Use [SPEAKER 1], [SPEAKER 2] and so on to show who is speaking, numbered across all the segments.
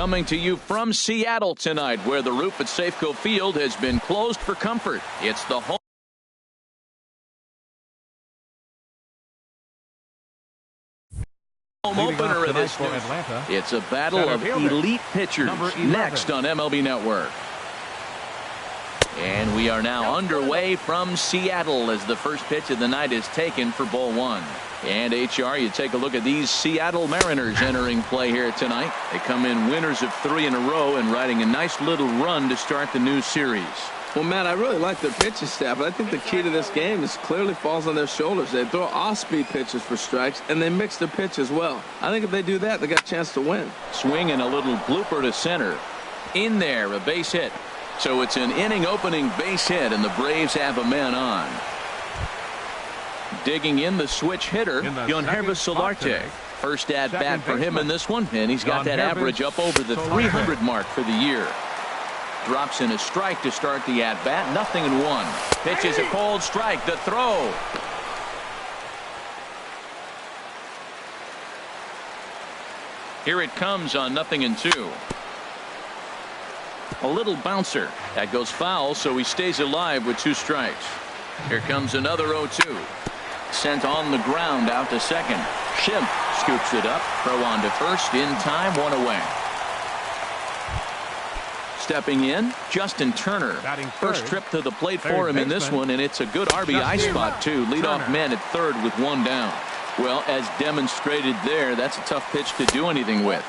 [SPEAKER 1] Coming to you from Seattle tonight, where the roof at Safeco Field has been closed for comfort. It's the home opener of this news. It's a battle of elite pitchers next on MLB Network. And we are now underway from Seattle as the first pitch of the night is taken for ball one. And HR, you take a look at these Seattle Mariners entering play here tonight. They come in winners of 3 in a row and riding a nice little run to start the new series.
[SPEAKER 2] Well, Matt, I really like their pitching staff, but I think the key to this game is clearly falls on their shoulders. They throw off-speed pitches for strikes, and they mix their pitch as well. I think if they do that, they got a chance to win.
[SPEAKER 1] Swing and a little blooper to center. In there, a base hit. So it's an inning-opening base hit, and the Braves have a man on. Digging in the switch hitter, Yonhervis Solarte. First at-bat for him in this one, and he's got that average up over the 300 mark for the year. Drops in a strike to start the at-bat. 0-1. Pitches a cold strike. The throw. Here it comes on 0-2. A little bouncer. That goes foul, so he stays alive with 2 strikes. Here comes another 0-2. Sent on the ground out to second. Schimpf scoops it up. Throw on to first. In time, 1 away. Stepping in, Justin Turner. First trip to the plate for him in this one, and it's a good RBI spot, too. Leadoff man at third with 1 down. Well, as demonstrated there, that's a tough pitch to do anything with.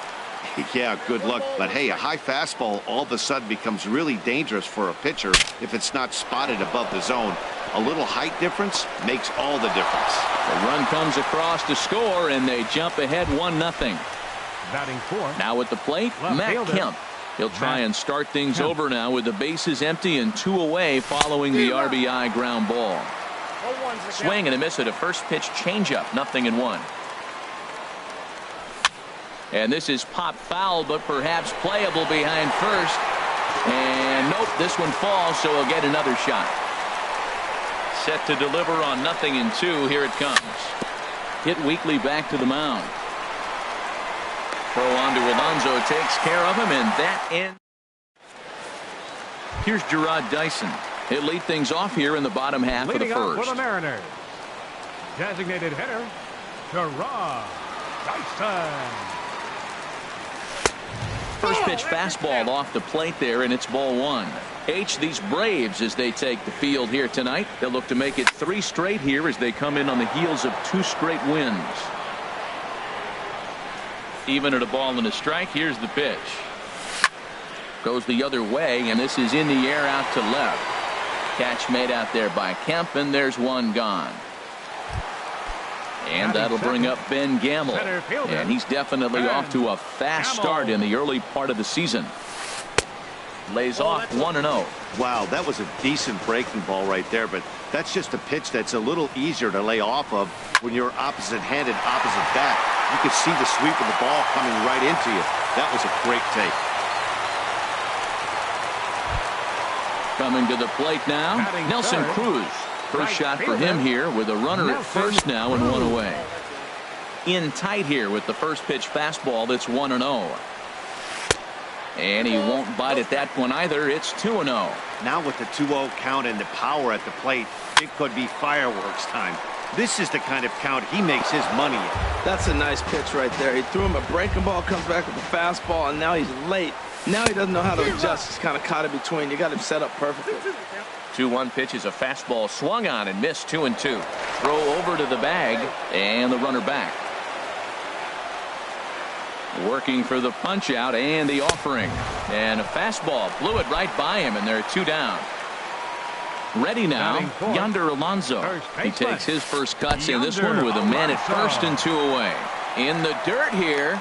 [SPEAKER 3] Yeah, good luck. But, hey, a high fastball all of a sudden becomes really dangerous for a pitcher if it's not spotted above the zone. A little height difference makes all the difference.
[SPEAKER 1] The run comes across to score, and they jump ahead 1-0. Now at the plate, Matt Kemp. He'll try and start things over now with the bases empty and 2 away following the RBI ground ball. Swing and a miss at a first pitch changeup. 0-1. And this is pop foul, but perhaps playable behind first. And nope, this one falls, so he'll get another shot. Set to deliver on 0-2. Here it comes. Hit weakly back to the mound. Throw on to Alonso, takes care of him, and that ends. Here's Gerard Dyson. He'll lead things off here in the bottom half of the first.
[SPEAKER 4] For the Mariners, designated hitter, Gerard Dyson.
[SPEAKER 1] First pitch fastball off the plate there, and it's ball 1. These Braves, as they take the field here tonight, they'll look to make it 3 straight here as they come in on the heels of 2 straight wins. Even at a ball and a strike. Here's the pitch. Goes the other way, and this is in the air out to left. Catch made out there by Kemp, and there's 1 gone. And that'll bring up Ben Gamble. And he's definitely off to a fast start in the early part of the season. Lays off 1-0.
[SPEAKER 3] Wow, that was a decent breaking ball right there, but that's just a pitch that's a little easier to lay off of when you're opposite-handed, opposite bat. You could see the sweep of the ball coming right into you. That was a great take.
[SPEAKER 1] Coming to the plate now, Nelson Cruz. First shot for him here with a runner at first now and 1 away. In tight here with the first pitch fastball. That's 1-0. And he won't bite at that one either. It's 2-0.
[SPEAKER 3] Now with the 2-0 count and the power at the plate, it could be fireworks time. This is the kind of count he makes his money in.
[SPEAKER 2] That's a nice pitch right there. He threw him a breaking ball, comes back with a fastball, and now he's late. Now he doesn't know how to adjust. He's kind of caught in between. You got him set up perfectly.
[SPEAKER 1] 2-1 pitch is a fastball swung on and missed. 2-2. Throw over to the bag and the runner back. Working for the punch out and the offering, and a fastball blew it right by him, and there are 2 down. Ready now, Yonder Alonso. He takes his first cuts in this one with a man at first and 2 away. In the dirt here,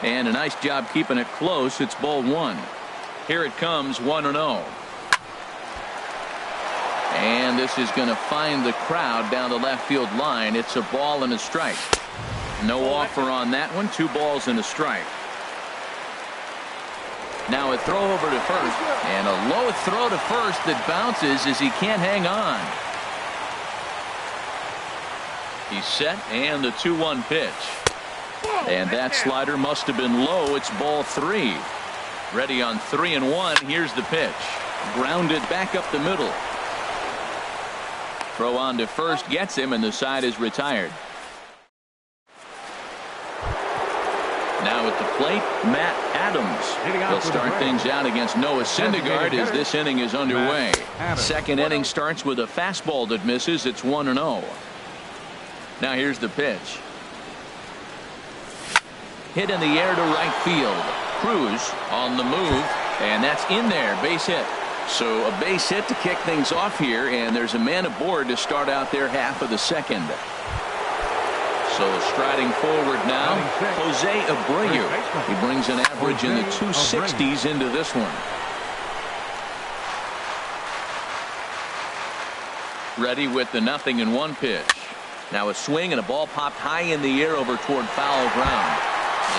[SPEAKER 1] and a nice job keeping it close. It's ball 1. Here it comes, 1-0. And this is going to find the crowd down the left field line. It's a ball and a strike. No offer on that one. 2 balls and a strike. Now a throw over to first, and a low throw to first that bounces as he can't hang on. He's set, and the 2-1 pitch. And that slider must have been low. It's ball 3. Ready on 3-1. Here's the pitch. Grounded back up the middle. Throw on to first gets him, and the side is retired. Now at the plate, Matt Adams. He'll start things out against Noah Syndergaard as this inning is underway. Second inning starts with a fastball that misses. It's 1-0. Now here's the pitch. Hit in the air to right field. Cruz on the move, and that's in there. Base hit. So a base hit to kick things off here, and there's a man aboard to start out their half of the second. So striding forward now, Jose Abreu. He brings an average in the 260s into this one. Ready with the 0-1 pitch. Now a swing and a ball popped high in the air over toward foul ground.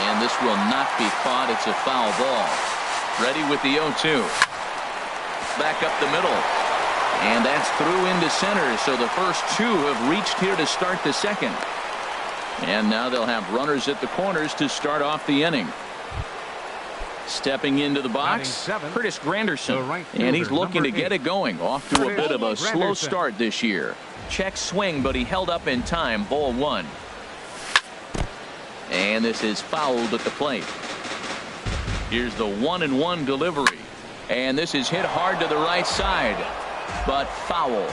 [SPEAKER 1] And this will not be caught. It's a foul ball. Ready with the 0-2. Back up the middle. And that's through into center. So the first two have reached here to start the second. And now they'll have runners at the corners to start off the inning. Stepping into the box, Curtis Granderson. And he's looking to get it going. Off to a bit of a slow start this year. Check swing, but he held up in time. Ball 1. And this is fouled at the plate. Here's the 1-1 delivery. And this is hit hard to the right side, but foul.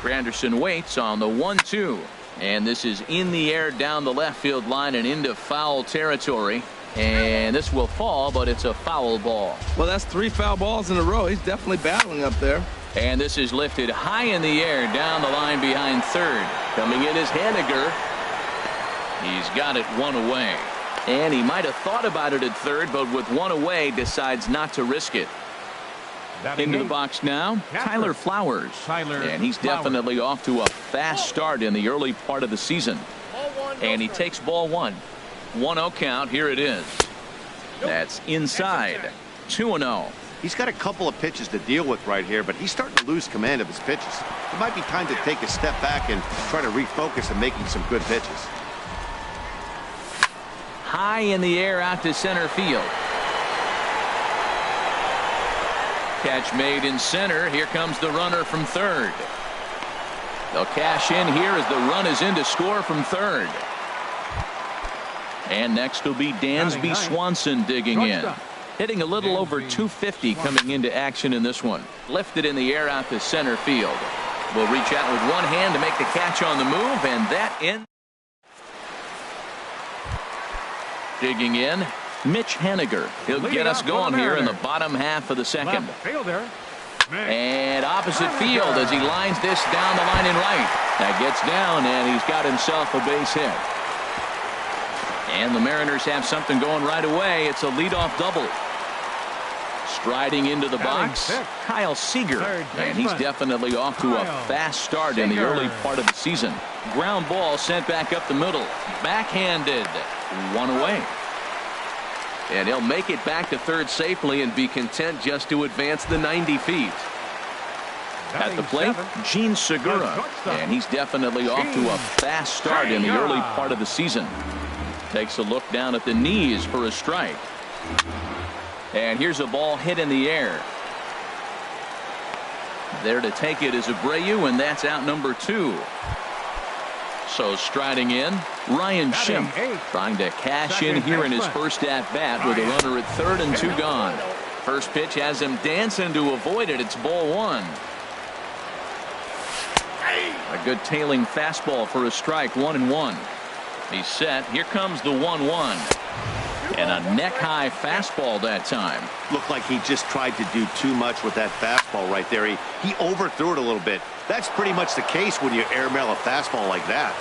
[SPEAKER 1] Granderson waits on the 1-2. And this is in the air down the left field line and into foul territory. And this will fall, but it's a foul ball.
[SPEAKER 2] Well, that's 3 foul balls in a row. He's definitely battling up there.
[SPEAKER 1] And this is lifted high in the air down the line behind third. Coming in is Haniger. He's got it 1 away. And he might have thought about it at third, but with 1 away, decides not to risk it. Into the box now, Tyler Flowers. And he's definitely off to a fast start in the early part of the season. And he takes ball 1. 1-0 count. Here it is. That's inside. 2-0.
[SPEAKER 3] He's got a couple of pitches to deal with right here, but he's starting to lose command of his pitches. It might be time to take a step back and try to refocus on making some good pitches.
[SPEAKER 1] High in the air out to center field. Catch made in center. Here comes the runner from third. They'll cash in here as the run is in to score from third. And next will be Dansby Swanson digging in. Hitting a little over 250 coming into action in this one. Lifted in the air out to center field. Will reach out with one hand to make the catch on the move, and that in. Digging in, Mitch Haniger. He'll get us going here in the bottom half of the second. And opposite field as he lines this down the line in right. That gets down, and he's got himself a base hit. And the Mariners have something going right away. It's a leadoff double. Striding into the box, Kyle Seager. And he's definitely off to a fast start in the early part of the season. Ground ball sent back up the middle. Backhanded. 1 away. And he'll make it back to third safely and be content just to advance the 90 feet. At the plate, Gene Segura. And he's definitely off to a fast start in the early part of the season. Takes a look down at the knees for a strike. And here's a ball hit in the air. There to take it is Abreu, and that's out number 2. So striding in, Ryan Schimpf trying to cash in here in his first at-bat with a runner at third and 2 gone. First pitch has him dancing to avoid it. It's ball 1. A good tailing fastball for a strike. 1-1. He's set. Here comes the 1-1. And a neck-high fastball that time.
[SPEAKER 3] Looked like he just tried to do too much with that fastball right there. He overthrew it a little bit. That's pretty much the case when you airmail a fastball like that.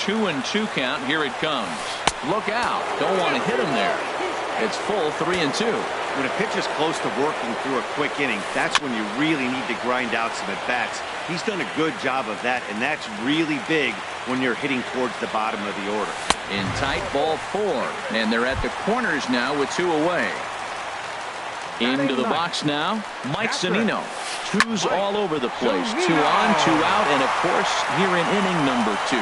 [SPEAKER 1] 2-2 count. Here it comes. Look out. Don't want to hit him there. It's full 3-2.
[SPEAKER 3] When a pitch is close to working through a quick inning, that's when you really need to grind out some at-bats. He's done a good job of that, and that's really big when you're hitting towards the bottom of the order.
[SPEAKER 1] In tight, ball 4, and they're at the corners now with 2 away. Into the box now, Mike Zunino. 2s all over the place. 2 on, 2 out, and of course, here in inning number 2.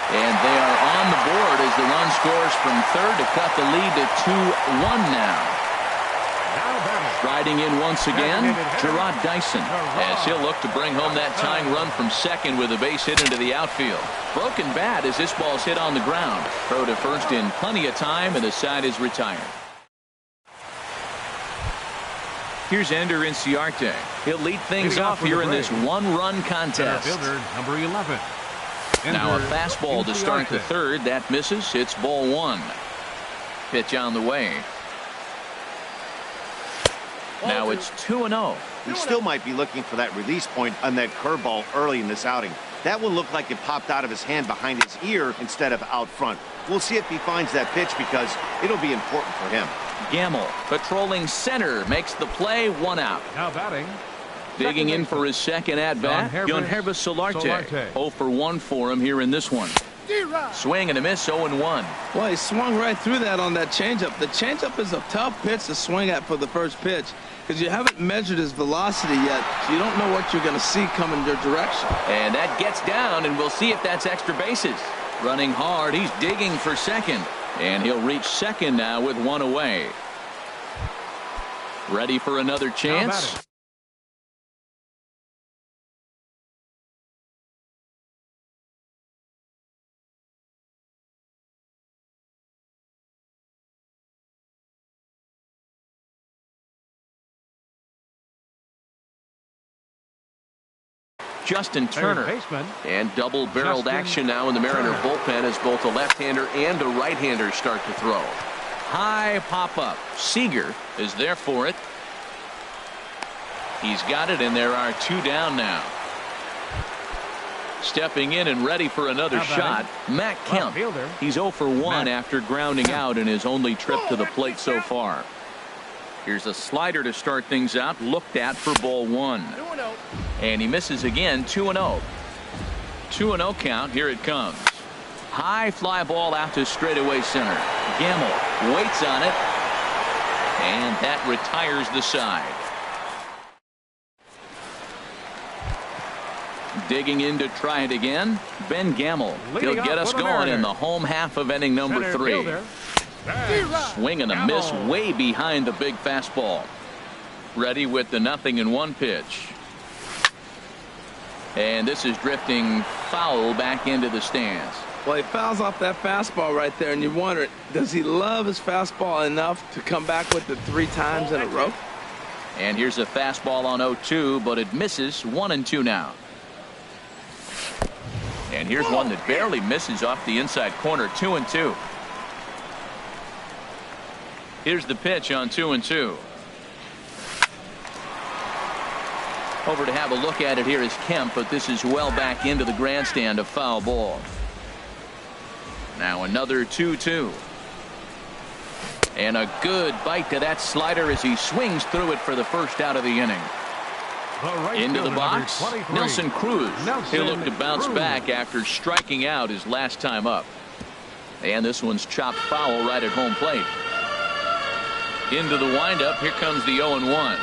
[SPEAKER 1] And they are on the board as the run scores from third to cut the lead to 2-1 now. Riding in once again, Gerard Dyson, as he'll look to bring home that tying run from second with a base hit into the outfield. Broken bat as this ball's hit on the ground. Throw to first in plenty of time, and the side is retired. Here's Ender Inciarte. He'll lead things off here in this one-run contest.
[SPEAKER 4] Fielder, number 11.
[SPEAKER 1] Now a fastball to start the third. That misses. It's ball one. Pitch on the way. Now it's 2-0.
[SPEAKER 3] He still might be looking for that release point on that curveball early in this outing. That one looked like it popped out of his hand behind his ear instead of out front. We'll see if he finds that pitch because it'll be important for him.
[SPEAKER 1] Gamble patrolling center makes the play. One out.
[SPEAKER 4] Now batting.
[SPEAKER 1] Digging in for his second at-bat, Yohannes Solarte. 0 for 1 for him here in this one. Swing and a miss, 0-1.
[SPEAKER 2] Well, he swung right through that on that changeup. The changeup is a tough pitch to swing at for the first pitch because you haven't measured his velocity yet, so you don't know what you're going to see coming your direction.
[SPEAKER 1] And that gets down, and we'll see if that's extra bases. Running hard, he's digging for second, and he'll reach second now with one away. Ready for another chance? Justin Turner, and double-barreled action now in the Mariner bullpen as both a left-hander and a right-hander start to throw. High pop-up. Seager is there for it. He's got it, and there are two down now. Stepping in and ready for another shot, Matt Kemp. He's 0 for 1 after grounding out in his only trip to the plate so far. Here's a slider to start things out, looked at for ball one. And he misses again, 2-0. 2-0 count, here it comes. High fly ball out to straightaway center. Gamble waits on it, and that retires the side. Digging in to try it again, Ben Gamble. He'll get us going in the home half of inning number 3. Swing and a miss way behind the big fastball. Ready with the 0-1 pitch. And this is drifting foul back into the stands.
[SPEAKER 2] Well, he fouls off that fastball right there, and you wonder, does he love his fastball enough to come back with it 3 times in a row?
[SPEAKER 1] And here's a fastball on 0-2, but it misses. 1-2 now. And here's one that barely misses off the inside corner. 2-2. Here's the pitch on 2-2. Over to have a look at it here is Kemp, but this is well back into the grandstand, a foul ball. Now another 2-2. And a good bite to that slider as he swings through it for the first out of the inning. Into the box, Nelson Cruz. He'll look to bounce back after striking out his last time up. And this one's chopped foul right at home plate. Into the windup, here comes the 0-1.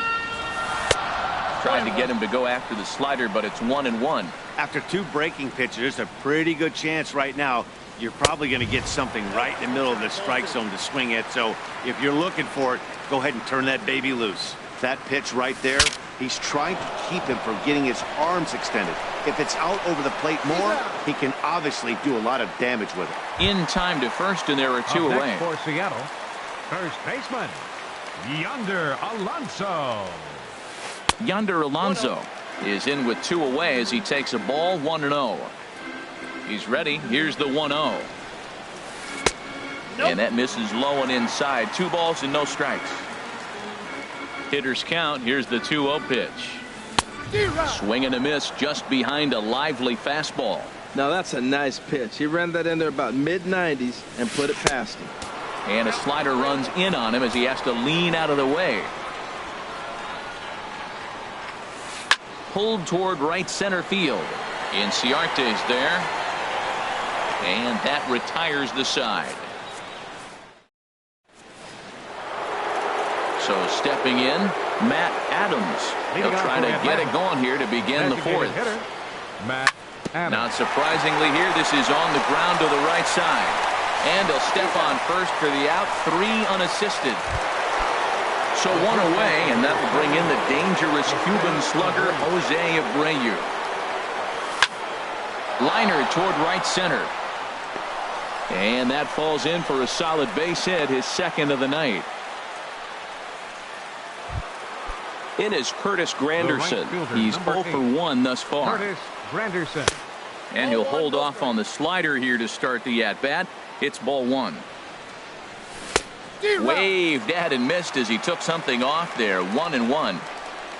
[SPEAKER 1] Trying to get him to go after the slider, but it's 1-1.
[SPEAKER 3] After 2 breaking pitches, there's a pretty good chance right now you're probably going to get something right in the middle of the strike zone to swing at. So if you're looking for it, go ahead and turn that baby loose. That pitch right there, he's trying to keep him from getting his arms extended. If it's out over the plate more, he can obviously do a lot of damage with it.
[SPEAKER 1] In time to first, and there are 2 away.
[SPEAKER 4] For Seattle, first baseman, Yonder Alonso.
[SPEAKER 1] Yonder Alonso is in with 2 away as he takes a ball. 1-0. He's ready. Here's the 1-0. And that misses low and inside. 2 balls and no strikes. Hitters count. Here's the 2-0 pitch. Swing and a miss just behind a lively fastball.
[SPEAKER 2] Now that's a nice pitch. He ran that in there about mid-90s and put it past him.
[SPEAKER 1] And a slider runs in on him as he has to lean out of the way. Pulled toward right center field. Inciarte's there. And that retires the side. So stepping in, Matt Adams. He'll try to get it going here to begin the 4th.
[SPEAKER 4] Matt
[SPEAKER 1] Not surprisingly here, this is on the ground to the right side. And he'll step on first for the out, 3 unassisted. So 1 away, and that will bring in the dangerous Cuban slugger, Jose Abreu. Liner toward right center. And that falls in for a solid base hit, his second of the night. In is Curtis Granderson. He's 0 for 1 thus far.
[SPEAKER 4] Curtis Granderson.
[SPEAKER 1] And he'll hold off on the slider here to start the at-bat. It's ball 1. Waved at and missed as he took something off there. 1-1.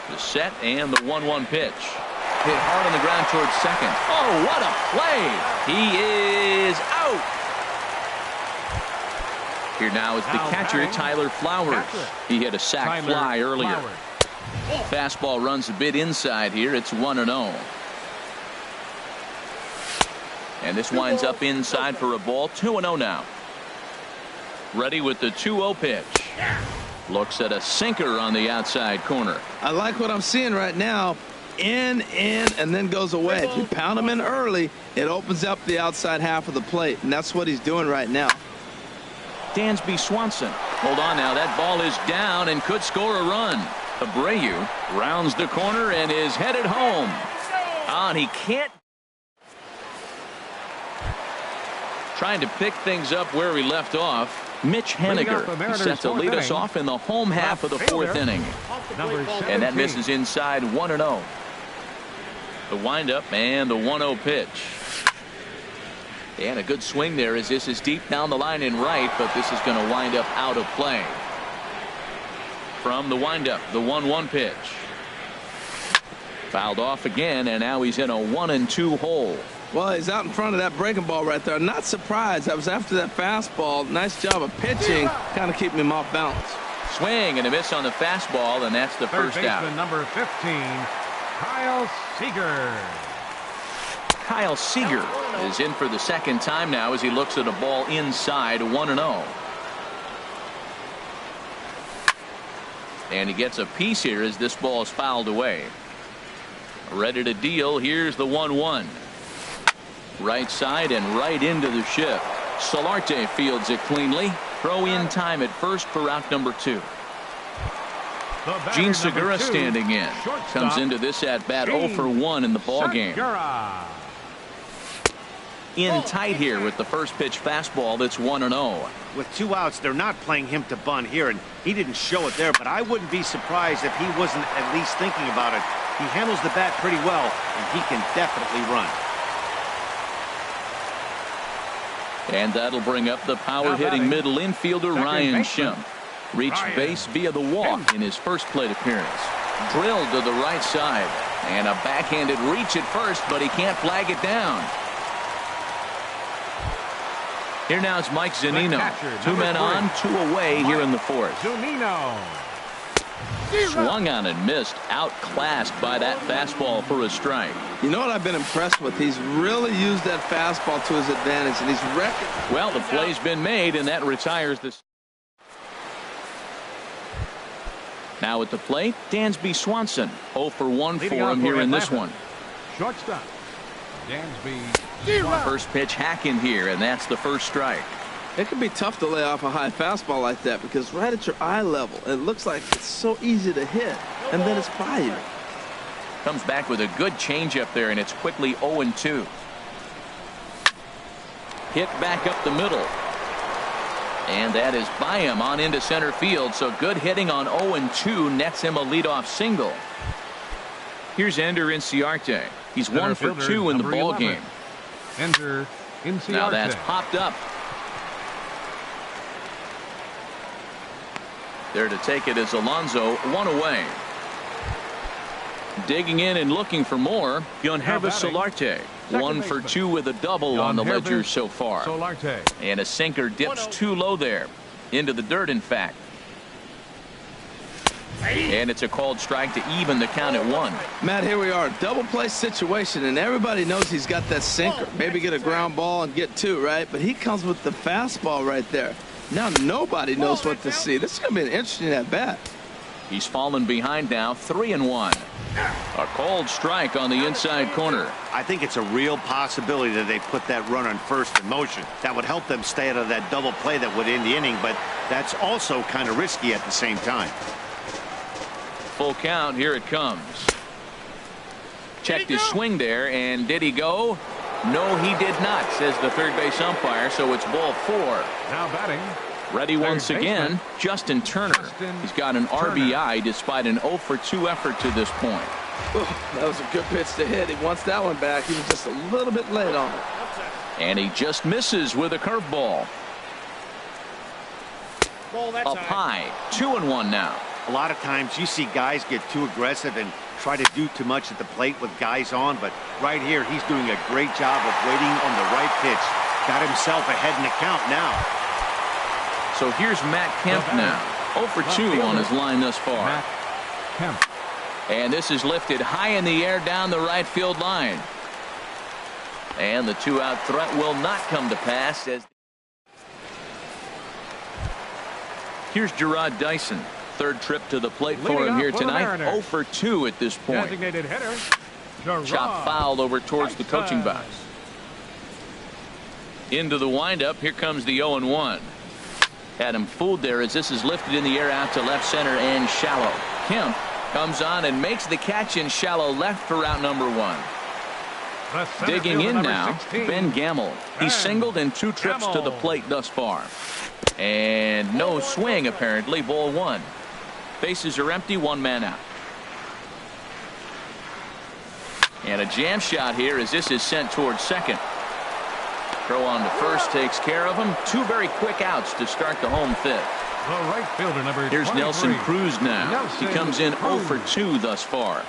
[SPEAKER 1] The set and the 1-1 pitch. Hit hard on the ground towards second. Oh, what a play! He is out! Here now is the catcher, Tyler Flowers. He hit a sac fly earlier. Fastball runs a bit inside here. It's 1-0. And this winds up inside for a ball. 2-0 now. Ready with the 2-0 pitch. Looks at a sinker on the outside corner.
[SPEAKER 2] I like what I'm seeing right now. In, and then goes away. If you pound him in early, it opens up the outside half of the plate, and that's what he's doing right now.
[SPEAKER 1] Dansby Swanson. Hold on now. That ball is down and could score a run. Abreu rounds the corner and is headed home. And he can't. Trying to pick things up where he left off. Mitch Haniger is set to lead us off in the home half of the 4th inning. And that misses inside. 1-0. The windup and the 1-0 pitch. And a good swing there as this is deep down the line in right, but this is going to wind up out of play. From the windup, the 1-1 pitch. Fouled off again, and now he's in a 1-2 hole.
[SPEAKER 2] Well, he's out in front of that breaking ball right there. Not surprised. I was after that fastball. Nice job of pitching, kind of keeping him off balance.
[SPEAKER 1] Swing and a miss on the fastball, and that's the first out.
[SPEAKER 4] Third baseman number 15, Kyle Seager.
[SPEAKER 1] Kyle Seager is in for the second time now as he looks at a ball inside. 1-0. And he gets a piece here as this ball is fouled away. Ready to deal. Here's the 1-1. Right side and right into the shift. Solarte fields it cleanly. Throw in time at first for out number 2. Gene Segura standing in. Comes into this at bat 0 for 1 in the ball game. In tight here with the first pitch fastball. That's 1-0.
[SPEAKER 3] With 2 outs, they're not playing him to bunt here, and he didn't show it there, but I wouldn't be surprised if he wasn't at least thinking about it. He handles the bat pretty well, and he can definitely run.
[SPEAKER 1] And that'll bring up the power-hitting middle infielder Ryan Schimpf. Reached base via the walk in his first plate appearance. Drilled to the right side. And a backhanded reach at first, but he can't flag it down. Here now is Mike Zunino. 2 men on, 2 away here in the 4th.
[SPEAKER 4] Zunino.
[SPEAKER 1] Swung on and missed. Outclassed by that fastball for a strike.
[SPEAKER 2] You know what I've been impressed with? He's really used that fastball to his advantage, and he's wrecked.
[SPEAKER 1] Well, the play's been made, and that retires this. Now at the plate, Dansby Swanson. 0 for 1 for him here in this one.
[SPEAKER 4] Shortstop. Dansby.
[SPEAKER 1] First pitch hacking here, and that's the first strike.
[SPEAKER 2] It can be tough to lay off a high fastball like that because right at your eye level, it looks like it's so easy to hit, and then it's by you.
[SPEAKER 1] Comes back with a good changeup there, and it's quickly 0-2. Hit back up the middle. And that is by him on into center field, so good hitting on 0-2 nets him a leadoff single. Here's Ender Inciarte. He's 1 for 2 in the ball game.
[SPEAKER 4] Ender Inciarte.
[SPEAKER 1] Now that's popped up. There to take it is Alonso. 1 away. Digging in and looking for more. Yonhervis Solarte. 1 for 2 with a double on the ledger so far.
[SPEAKER 4] Solarte.
[SPEAKER 1] And a sinker dips too low there. Into the dirt, in fact. And it's a called strike to even the count at 1.
[SPEAKER 2] Matt, here we are. Double play situation, and everybody knows he's got that sinker. Maybe get a ground ball and get 2, right? But he comes with the fastball right there. Now nobody knows what to see. This is going to be an interesting at bat.
[SPEAKER 1] He's fallen behind now, 3-1. A cold strike on the inside corner.
[SPEAKER 3] I think it's a real possibility that they put that runner on first in motion. That would help them stay out of that double play that would end the inning, but that's also kind of risky at the same time.
[SPEAKER 1] Full count. Here it comes. Checked his swing there, and did he go? No, he did not, says the third base umpire, so it's ball 4.
[SPEAKER 4] Now batting.
[SPEAKER 1] Ready once again, Justin Turner. He's got an RBI despite an 0-for-2 effort to this point.
[SPEAKER 2] That was a good pitch to hit. He wants that one back. He was just a little bit late on it.
[SPEAKER 1] And he just misses with a curveball. Up high, 2-1 now.
[SPEAKER 3] A lot of times you see guys get too aggressive and try to do too much at the plate with guys on, but right here he's doing a great job of waiting on the right pitch. Got himself ahead in the count now.
[SPEAKER 1] So here's Matt Kemp now. 0-for-2 on his line thus far.
[SPEAKER 4] Matt Kemp.
[SPEAKER 1] And this is lifted high in the air down the right field line. And the 2-out threat will not come to pass. As here's Gerard Dyson. Third trip to the plate for him here tonight. 0-for-2 at this point.
[SPEAKER 4] Designated hitter.
[SPEAKER 1] Chop fouled over towards the coaching box. Into the windup. Here comes the 0-1. Had him fooled there as this is lifted in the air out to left center and shallow. Kemp comes on and makes the catch in shallow left for out number 1. Digging in now,
[SPEAKER 4] 16.
[SPEAKER 1] Ben Gamble. He's singled in 2 trips to the plate thus far. And no swing apparently. Ball 1. Bases are empty. 1 man out. And a jam shot here as this is sent towards second. Throw on to first takes care of him. 2 very quick outs to start the home 5th.
[SPEAKER 4] The right fielder number
[SPEAKER 1] Here's
[SPEAKER 4] 23.
[SPEAKER 1] Nelson Cruz now. He comes in 0-for-2 thus far.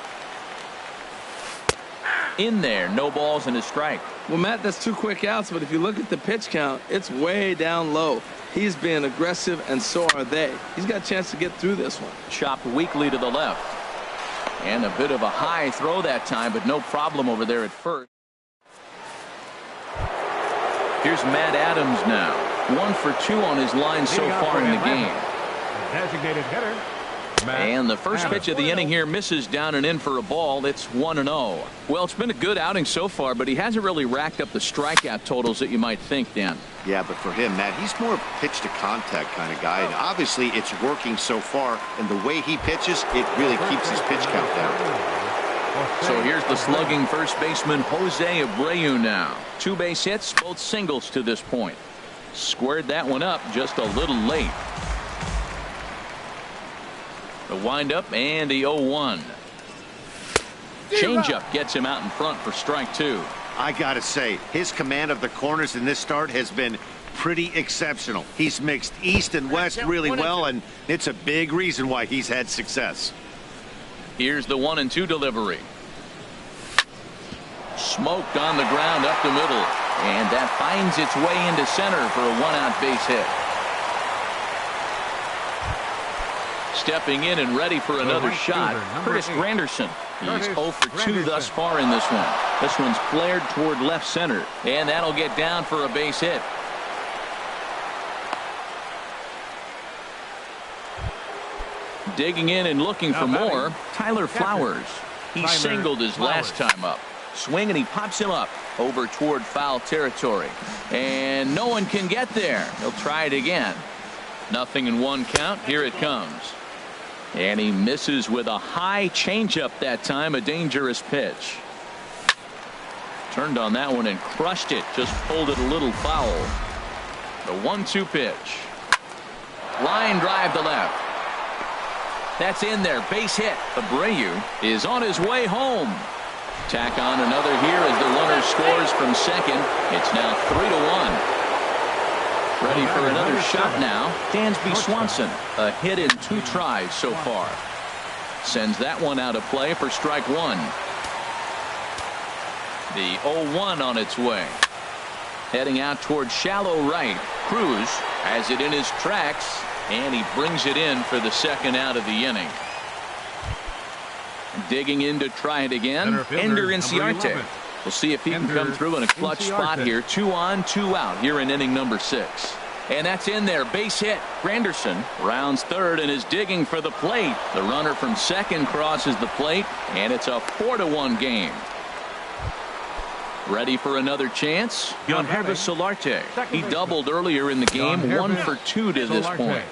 [SPEAKER 1] In there, no balls and a strike.
[SPEAKER 2] Well, Matt, that's 2 quick outs, but if you look at the pitch count, it's way down low. He's being aggressive, and so are they. He's got a chance to get through this one.
[SPEAKER 1] Chopped weakly to the left. And a bit of a high throw that time, but no problem over there at first. Here's Matt Adams now. 1-for-2 on his line so far in the game.
[SPEAKER 4] Designated hitter.
[SPEAKER 1] And the first pitch of the inning here misses down and in for a ball. It's 1-0. Well, it's been a good outing so far, but he hasn't really racked up the strikeout totals that you might think, Dan.
[SPEAKER 3] Yeah, but for him, Matt, he's more pitch to contact kind of guy, and obviously it's working so far, and the way he pitches, it really keeps his pitch count down.
[SPEAKER 1] So here's the slugging first baseman Jose Abreu now. 2 base hits, both singles to this point. Squared that one up just a little late. The windup and the 0-1. Changeup gets him out in front for strike 2.
[SPEAKER 3] I gotta say, his command of the corners in this start has been pretty exceptional. He's mixed east and west really well, and it's a big reason why he's had success.
[SPEAKER 1] Here's the 1-2 delivery. Smoked on the ground up the middle, and that finds its way into center for a 1-out base hit. Stepping in and ready for another shot, Curtis Granderson. He's 0-for-2 thus far in this one. This one's flared toward left center, and that'll get down for a base hit. Digging in and looking for more, Tyler Flowers. He singled his last time up. Swing and he pops him up over toward foul territory. And no one can get there. He'll try it again. 0-1 count. Here it comes. And he misses with a high changeup that time. A dangerous pitch. Turned on that one and crushed it. Just pulled it a little foul. The 1-2 pitch. Line drive to left. That's in there. Base hit. Abreu is on his way home. Tack on another here as the runner scores from second. It's now 3-1. Ready for another shot now. Dansby Swanson. A hit in 2 tries so far. Sends that one out of play for strike 1. The 0-1 on its way. Heading out toward shallow right. Cruz has it in his tracks, and he brings it in for the 2nd out of the inning. Digging in to try it again. Ender Inciarte. We'll see if he can come through in a clutch spot here. 2 on, 2 out here in inning number 6. And that's in there. Base hit. Granderson rounds third and is digging for the plate. The runner from second crosses the plate, and it's a 4-1 game. Ready for another chance? Yangervis Solarte. He doubled earlier in the game. 1 for 2 to this point.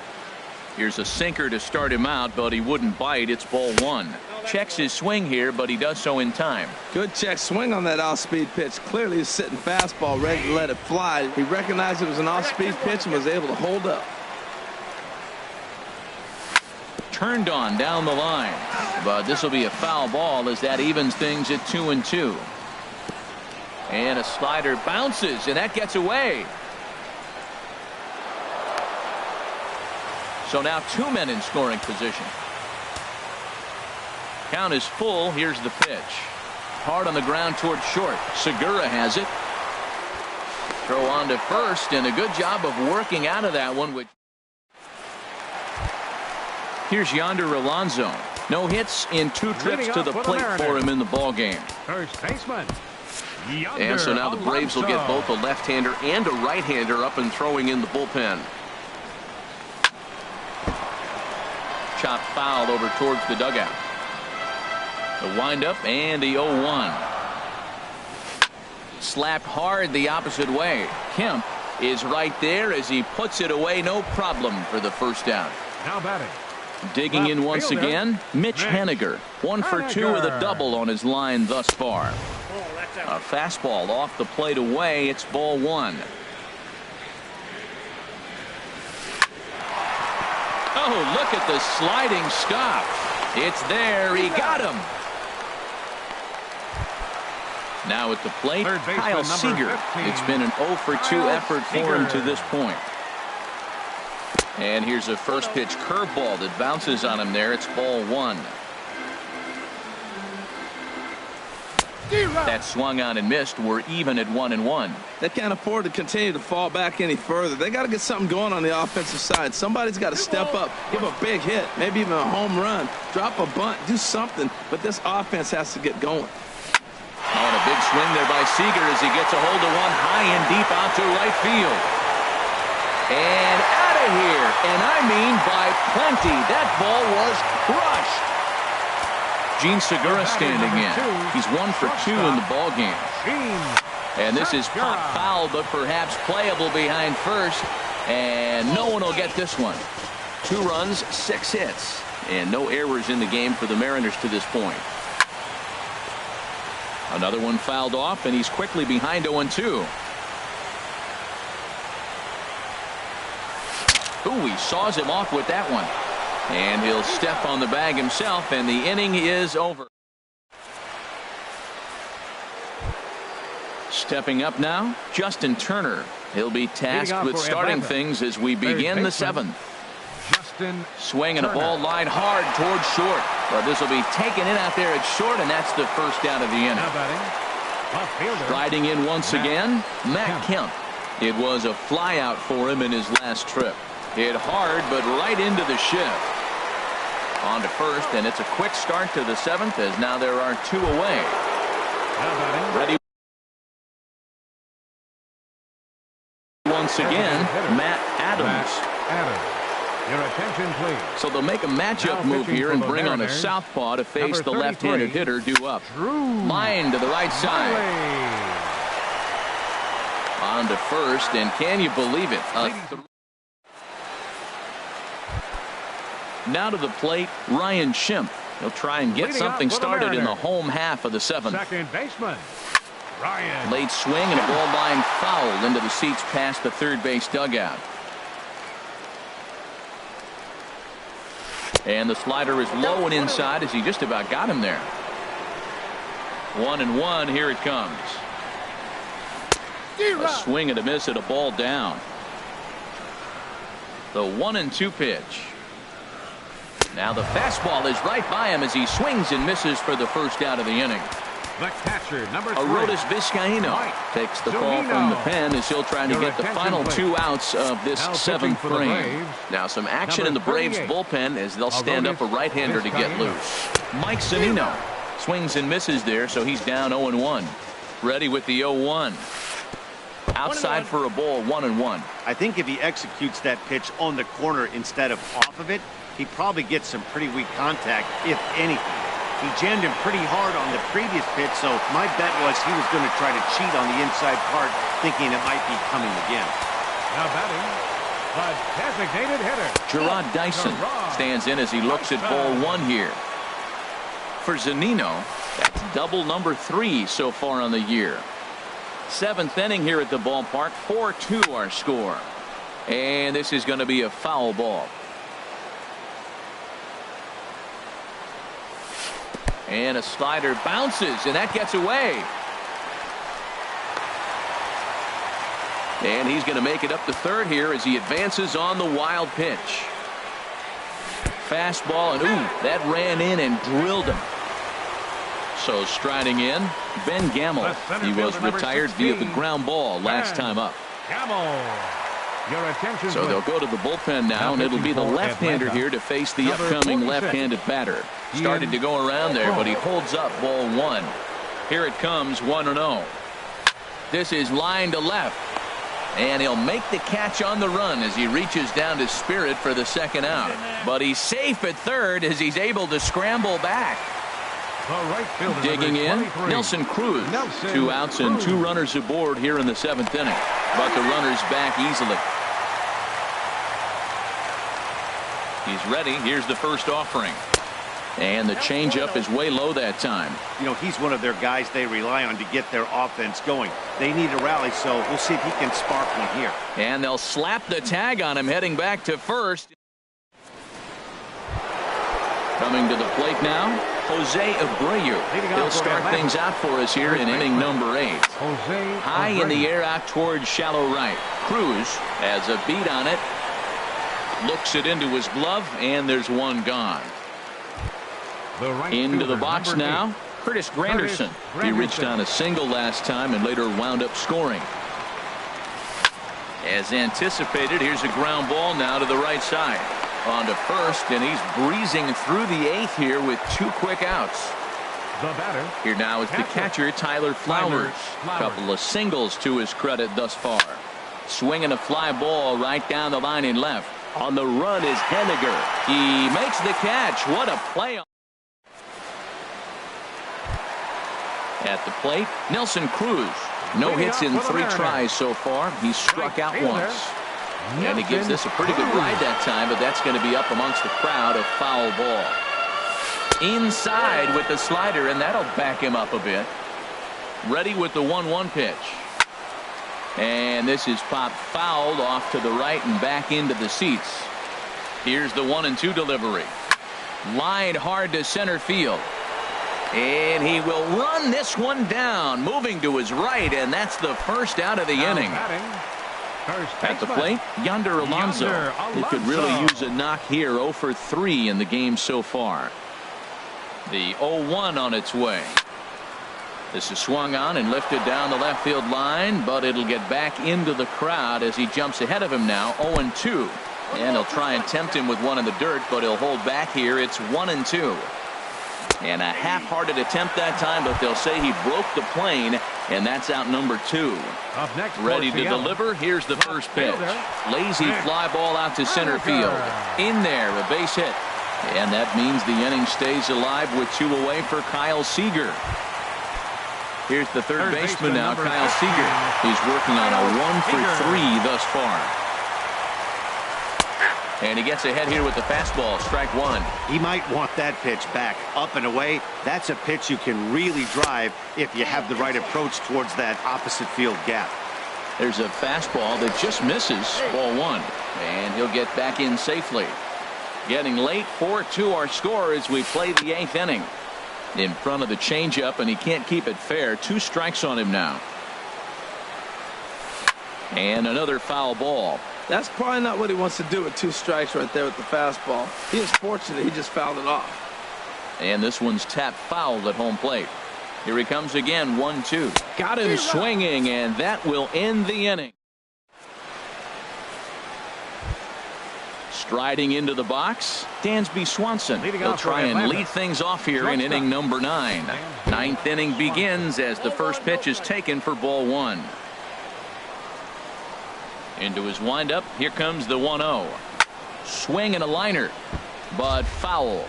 [SPEAKER 1] Here's a sinker to start him out, but he wouldn't bite. It's ball 1. Checks his swing here, but he does so in time.
[SPEAKER 2] Good check swing on that off-speed pitch. Clearly he's sitting fastball, ready to let it fly. He recognized it was an off-speed pitch and was able to hold up.
[SPEAKER 1] Turned on down the line, but this will be a foul ball as that evens things at 2-2. And a slider bounces, and that gets away. So now 2 men in scoring position. Count is full. Here's the pitch. Hard on the ground toward short. Segura has it. Throw on to first, and a good job of working out of that one. Here's Yonder Alonso. No hits in 2 trips to the plate for him in the ball game.
[SPEAKER 4] First baseman.
[SPEAKER 1] And so now the Braves will get both a left-hander and a right-hander up and throwing in the bullpen. Chop foul over towards the dugout. The windup and the 0-1. Slapped hard the opposite way. Kemp is right there as he puts it away. No problem for the first down.
[SPEAKER 4] Now batting.
[SPEAKER 1] Digging in once again, Mitch Haniger. 1 for 2 with a double on his line thus far. A fastball off the plate away. It's ball 1. Oh, look at the sliding stop. It's there. He got him. Now at the plate, Kyle Seager. It's been an 0 for 2 effort for him to this point. And here's a first pitch curveball that bounces on him there. It's ball 1. That swung on and missed. We're even at 1-1.
[SPEAKER 2] They can't afford to continue to fall back any further. They got to get something going on the offensive side. Somebody's got to step up, give a big hit, maybe even a home run, drop a bunt, do something. But this offense has to get going.
[SPEAKER 1] On a big swing there by Seager as he gets a hold of one high and deep out to right field. And out of here. And I mean by plenty. That ball was crushed. Gene Segura standing in. He's 1 for 2 in the ball game. And this is pop foul, but perhaps playable behind first. And no one will get this one. 2 runs, 6 hits. And no errors in the game for the Mariners to this point. Another one fouled off, and he's quickly behind 0-2. Ooh, he saws him off with that one. And he'll step on the bag himself, and the inning is over. Stepping up now, Justin Turner. He'll be tasked with starting things as we begin the 7th. Swinging a ball line hard towards short. But this will be taken in out there at short, and that's the first out of the inning. Striding in once again, Matt Kemp. It was a flyout for him in his last trip. Hit hard, but right into the shift. On to first, and it's a quick start to the 7th as now there are 2 away. Ready once again, Matt Adams.
[SPEAKER 4] Your attention, please.
[SPEAKER 1] So they'll make a matchup move here and bring on a southpaw to face the left-handed hitter due up. Line to the right side. On to first, and can you believe it? Now to the plate, Ryan Schimpf. He'll try and get something started in the home half of the 7th.
[SPEAKER 4] Second baseman, Ryan.
[SPEAKER 1] Late swing and a ball line fouled into the seats past the third base dugout. And the slider is low and inside as he just about got him there. 1-1. Here it comes. A swing and a miss at a ball down. The 1-2 pitch. Now the fastball is right by him as he swings and misses for the first out of the inning.
[SPEAKER 4] The catcher, number 3.
[SPEAKER 1] Arodys Vizcaíno takes the call from the pen as he'll try to get the final 2 outs of this 7th frame. Now some action in the Braves bullpen as they'll stand up a right-hander to get loose. Mike Zunino swings and misses there, so he's down 0-1. Ready with the 0-1. Outside for a ball, 1-1.
[SPEAKER 3] I think if he executes that pitch on the corner instead of off of it, he probably gets some pretty weak contact, if anything. He jammed him pretty hard on the previous pitch, so my bet was he was going to try to cheat on the inside part, thinking it might be coming again.
[SPEAKER 4] Now batting, the designated hitter.
[SPEAKER 1] Gerard Dyson stands in as he looks at ball 1 here. For Zunino, that's double number 3 so far on the year. 7th inning here at the ballpark. 4-2 our score. And this is going to be a foul ball. And a slider bounces, and that gets away. And he's going to make it up to third here as he advances on the wild pitch. Fastball, and ooh, that ran in and drilled him. So striding in, Ben Gamble. He was retired via the ground ball last time up. So they'll go to the bullpen now, and it'll be the left-hander here to face the upcoming left-handed batter. Started to go around there, but he holds up ball 1. Here it comes, 1-0. This is line to left. And he'll make the catch on the run as he reaches down to Spirit for the second out. But he's safe at third as he's able to scramble back. Digging in, Nelson Cruz. 2 outs and 2 runners aboard here in the 7th inning. But the runner's back easily. He's ready. Here's the first offering. And the changeup is way low that time.
[SPEAKER 3] You know, he's one of their guys they rely on to get their offense going. They need a rally, so we'll see if he can spark one here.
[SPEAKER 1] And they'll slap the tag on him heading back to first. Coming to the plate now, Jose Abreu. He'll start things out for us here in inning number 8. High in the air out towards shallow right. Cruz has a beat on it. Looks it into his glove, and there's one gone. Into the box now, Curtis Granderson. He reached on a single last time and later wound up scoring. As anticipated, here's a ground ball now to the right side. On to first, and he's breezing through the 8th here with 2 quick outs. Here now is the catcher, Tyler Flowers. A couple of singles to his credit thus far. Swinging a fly ball right down the line in left. On the run is Henniger. He makes the catch. What a play. At the plate, Nelson Cruz. No hits in 3 tries so far. He's struck out once. And he gives this a pretty good ride that time, but that's going to be up amongst the crowd. A foul ball. Inside with the slider, and that'll back him up a bit. Ready with the 1-1 pitch. And this is popped fouled off to the right and back into the seats. Here's the 1-2 delivery. Lined hard to center field. And he will run this one down, moving to his right, and that's the first out of the inning. At the plate, Yonder Alonso. He could really use a knock here. 0 for 3 in the game so far. The 0-1 on its way. This is swung on and lifted down the left field line, but it'll get back into the crowd as he jumps ahead of him now. 0-2. And he'll try and tempt him with one in the dirt, but he'll hold back here. It's 1-2. And a half-hearted attempt that time, but they'll say he broke the plane, and that's out number 2. Ready to deliver. Here's the first pitch. Lazy fly ball out to center field. In there, a base hit. And that means the inning stays alive with 2 away for Kyle Seager. Here's the third baseman now, Kyle Seager. He's working on a 1 for 3 thus far. And he gets ahead here with the fastball. Strike 1.
[SPEAKER 3] He might want that pitch back, up and away. That's a pitch you can really drive if you have the right approach towards that opposite field gap.
[SPEAKER 1] There's a fastball that just misses. Ball 1. And he'll get back in safely. Getting late. 4-2 our score as we play the 8th inning. In front of the changeup, and he can't keep it fair. 2 strikes on him now. And another foul ball.
[SPEAKER 2] That's probably not what he wants to do with 2 strikes right there with the fastball. He is fortunate he just fouled it off.
[SPEAKER 1] And this one's tapped foul at home plate. Here he comes again. 1-2. Got him swinging, and that will end the inning. Striding into the box, Dansby Swanson. He'll try and lead things off here in inning number 9. 9th inning begins as the first pitch is taken for ball 1. Into his windup. Here comes the 1-0. Swing and a liner, but foul.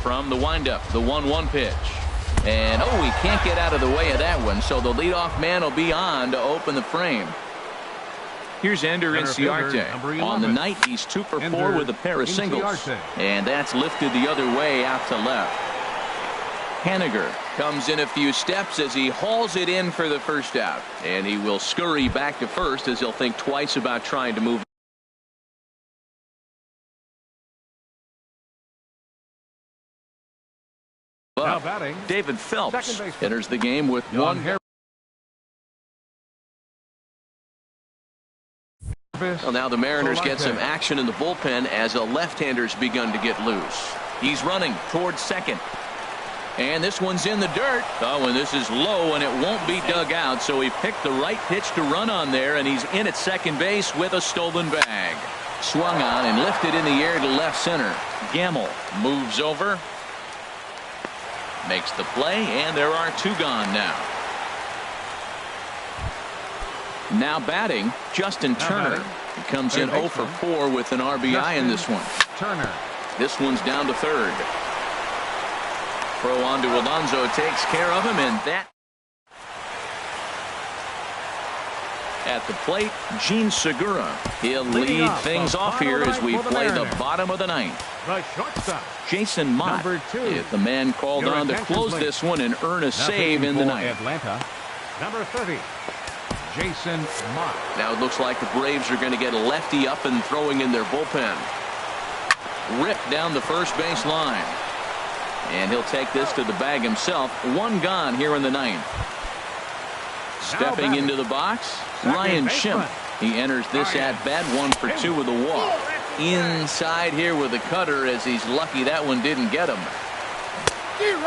[SPEAKER 1] From the windup, the 1-1 pitch. And, he can't get out of the way of that one, so the leadoff man will be on to open the frame. Here's Ender Inciarte. On the night, he's 2 for 4 with a pair of singles. And that's lifted the other way out to left. Haniger comes in a few steps as he hauls it in for the first out. And he will scurry back to first as he'll think twice about trying to move. David Phelps enters the game with one. Well, now the Mariners get some action in the bullpen as a left-hander's begun to get loose. He's running towards second. And this one's in the dirt. And this is low, and it won't be dug out. So he picked the right pitch to run on there, and he's in at second base with a stolen bag. Swung on and lifted in the air to left center. Gamble moves over. Makes the play, and there are 2 gone now. Now batting, Justin Turner. He comes in 0 for 4 with an RBI in this one.
[SPEAKER 4] Turner.
[SPEAKER 1] This one's down to third. Throw on to Alonso takes care of him, and that. At the plate, Gene Segura. He'll lead things off here as we play the bottom of the ninth.
[SPEAKER 4] The shortstop,
[SPEAKER 1] Jason Mott is the man called on to close this one and earn a save in the ninth.
[SPEAKER 4] Atlanta, number 30, Jason Mott.
[SPEAKER 1] Now it looks like the Braves are going to get a lefty up and throwing in their bullpen. Ripped down the first base line. And he'll take this to the bag himself. 1 gone here in the ninth. Stepping into the box, Ryan Schimpf. He enters this at bat 1 for 2 with a walk. Inside here with a cutter as he's lucky that one didn't get him.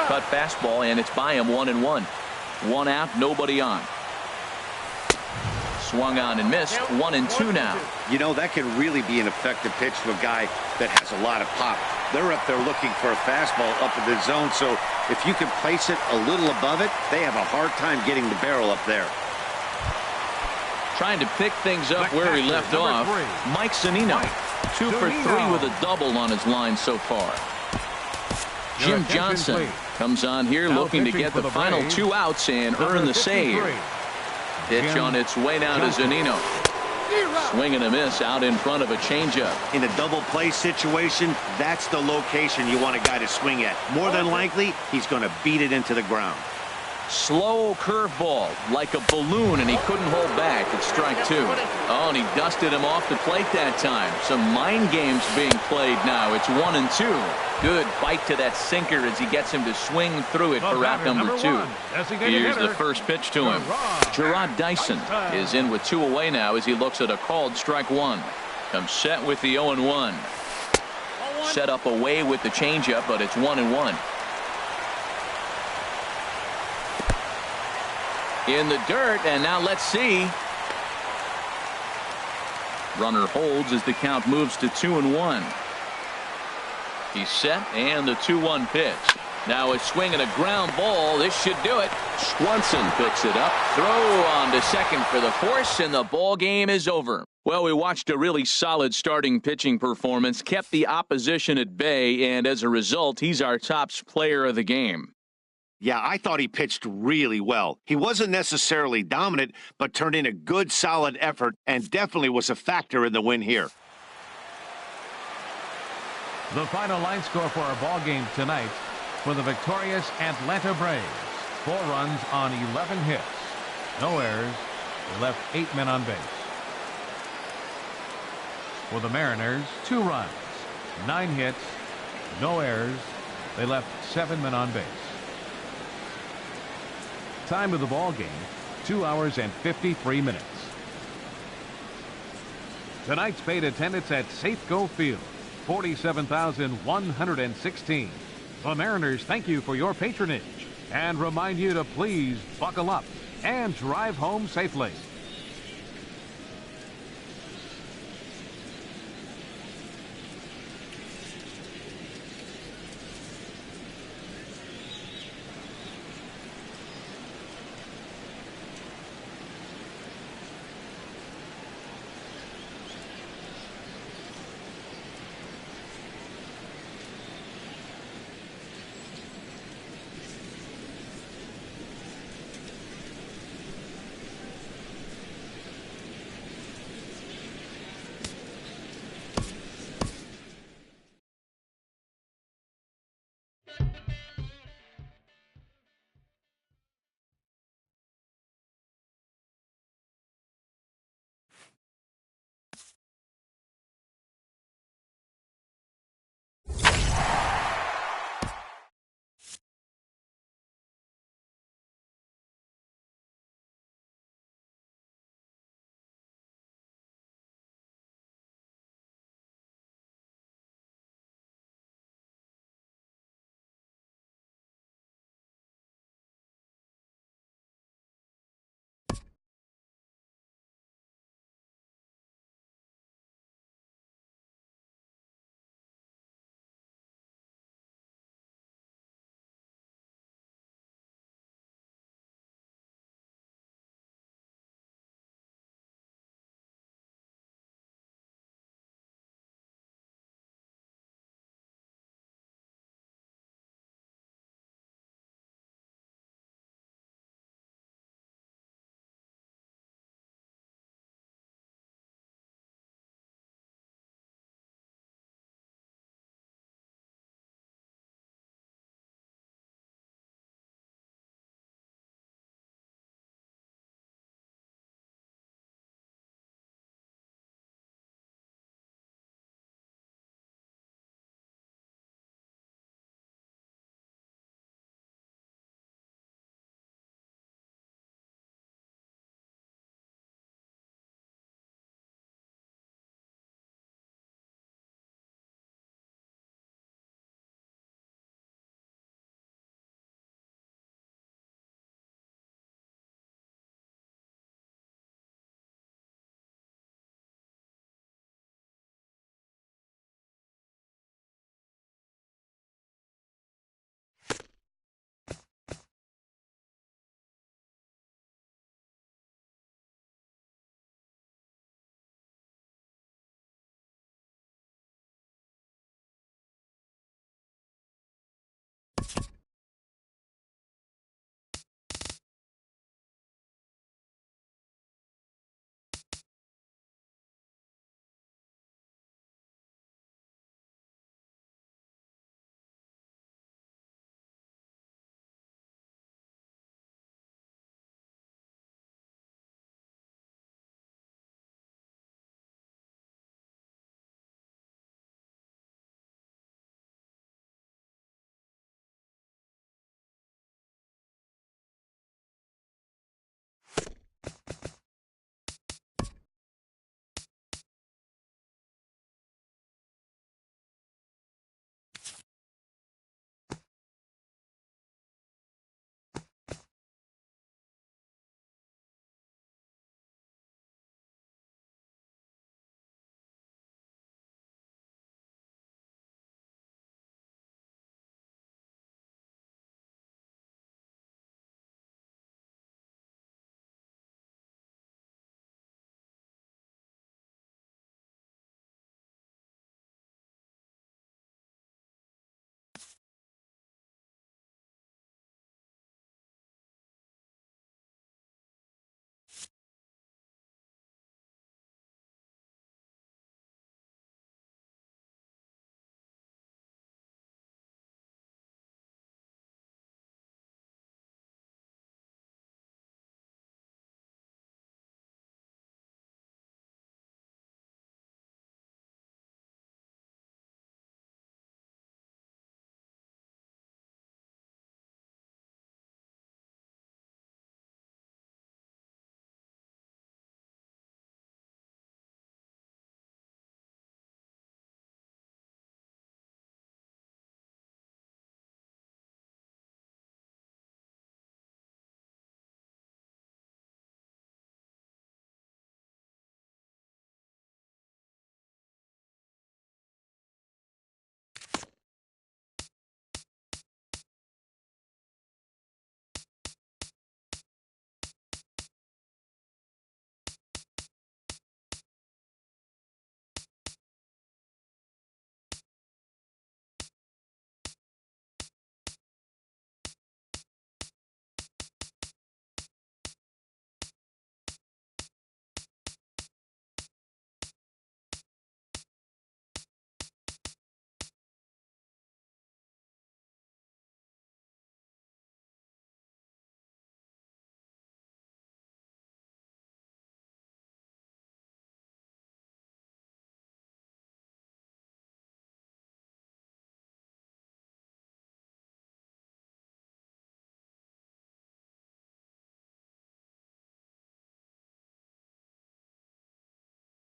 [SPEAKER 1] Cut fastball, and it's by him 1-1. 1 out, nobody on. Swung on and missed. 1-2 now.
[SPEAKER 3] You know, that can really be an effective pitch to a guy that has a lot of pop. They're up there looking for a fastball up in the zone, so if you can place it a little above it, they have a hard time getting the barrel up there.
[SPEAKER 1] Trying to pick things up where he left off. Mike Zunino. 2 for 3 with a double on his line so far. Jim Johnson comes on here looking to get the final 2 outs and earn the save. Pitch on its way now to Zunino. Swing and a miss out in front of a changeup.
[SPEAKER 3] In a double play situation, that's the location you want a guy to swing at. More than likely, he's going to beat it into the ground.
[SPEAKER 1] Slow curveball like a balloon, and he couldn't hold back. It's strike 2. And he dusted him off the plate that time. Some mind games being played now. It's 1-2. Good bite to that sinker as he gets him to swing through it for route number 2. Here's the first pitch to him. Gerard Dyson is in with 2 away now as he looks at a called strike 1. Comes set with the 0-1. Set up away with the changeup, but it's 1-1. In the dirt, and now let's see. Runner holds as the count moves to 2-1. He's set, and the 2-1 pitch. Now a swing and a ground ball. This should do it. Swanson picks it up. Throw on to second for the force, and the ball game is over. Well, we watched a really solid starting pitching performance, kept the opposition at bay, and as a result, he's our top player of the game.
[SPEAKER 3] Yeah, I thought he pitched really well. He wasn't necessarily dominant, but turned in a good, solid effort and definitely was a factor in the win here.
[SPEAKER 4] The final line score for our ball game tonight for the victorious Atlanta Braves. 4 runs on 11 hits. No errors. They left 8 men on base. For the Mariners, 2 runs, 9 hits, no errors. They left 7 men on base. Time of the ball game, 2 hours and 53 minutes. Tonight's paid attendance at Safeco Field, 47,116. The Mariners thank you for your patronage and remind you to please buckle up and drive home safely.